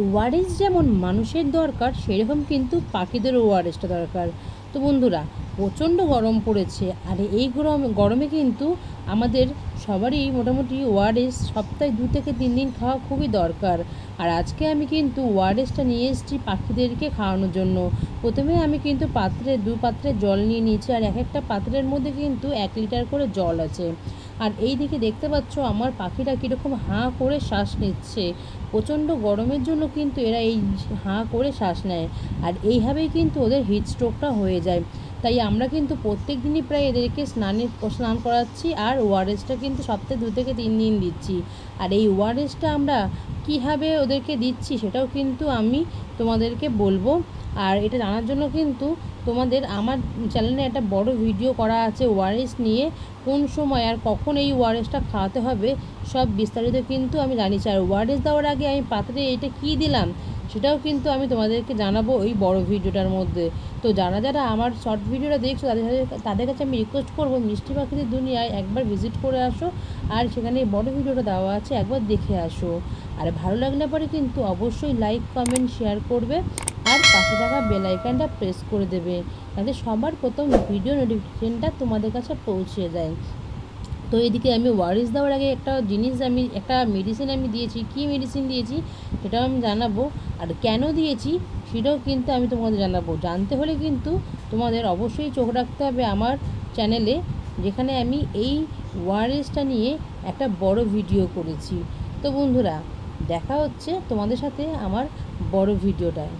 ORS যেমন মানুষের দরকার সেরকম কিন্তু পাখিদেরও ওআরএসটা দরকার। তো বন্ধুরা, প্রচণ্ড গরম পড়েছে, আর এই গরমে কিন্তু আমাদের সবারই মোটামুটি ওআরএস সপ্তাহে 2 থেকে 3 দিন খাওয়া খুবই দরকার। আর আজকে আমি কিন্তু ওআরএসটা নিয়ে এসেছি পাখিদেরকে খাওয়ানোর জন্য। প্রথমে আমি কিন্তু দু পাত্রে জল নিয়ে নিয়েছি, আর এক একটা পাত্রের মধ্যে কিন্তু 1 লিটার করে জল আছে। আর এই দিকে দেখতে পাচ্ছ আমার পাখিরা কীরকম হাঁ করে শ্বাস নিচ্ছে। প্রচণ্ড গরমের জন্য কিন্তু এরা এই হাঁ করে শ্বাস নেয়, আর এইভাবেই কিন্তু ওদের হিট স্ট্রোকটা হয়ে যায়। তাই আমরা কিন্তু প্রত্যেক দিনই প্রায় এদেরকে স্নান করাচ্ছি, আর ওআরএসটা কিন্তু সপ্তাহে 2 থেকে 3 দিন দিচ্ছি। আর এই ওআরএসটা আমরা কীভাবে ওদেরকে দিচ্ছি সেটাও কিন্তু আমি তোমাদেরকে বলবো। আর এটা জানার জন্য কিন্তু তোমাদের আমার চ্যানেলে একটা বড় ভিডিও করা আছে ওআরএস নিয়ে, কোন সময় আর কখন এই ওআরএসটা খাওয়াতে হবে সব বিস্তারিত কিন্তু আমি জানিয়েছি। আর ওআরএস দেওয়ার আগে আমি পাত্রে এটা কী দিলাম সেটাও কিন্তু আমি তোমাদেরকে জানাবো ওই বড় ভিডিওটার মধ্যে। তো যারা আমার শর্ট ভিডিওটা দেখছো তাদের কাছে আমি রিকোয়েস্ট করবো, মিষ্টি পাখিদের দুনিয়ায় একবার ভিজিট করে আসো, আর সেখানে বড় ভিডিওটা দেওয়া আছে, একবার দেখে আসো। আর ভালো লাগলে পরে কিন্তু অবশ্যই লাইক, কমেন্ট, শেয়ার করবে, আর পাশে থাকা বেল আইকনটা প্রেস করে দেবে, যাতে সবার প্রথম ভিডিও নোটিফিকেশনটা তোমাদের কাছে পৌঁছে যায়। তো এদিকে আমি ওআরএস দেওয়ার আগে একটা মেডিসিন আমি দিয়েছি। কী মেডিসিন দিয়েছি সেটাও আমি জানাবো, আর কেন দিয়েছি সেটাও কিন্তু আমি তোমাদের জানাবো। জানতে হলে কিন্তু তোমাদের অবশ্যই চোখ রাখতে হবে আমার চ্যানেলে, যেখানে আমি এই ওআরএসটা নিয়ে একটা বড় ভিডিও করেছি। তো বন্ধুরা, দেখা হচ্ছে তোমাদের সাথে আমার বড় ভিডিওটায়।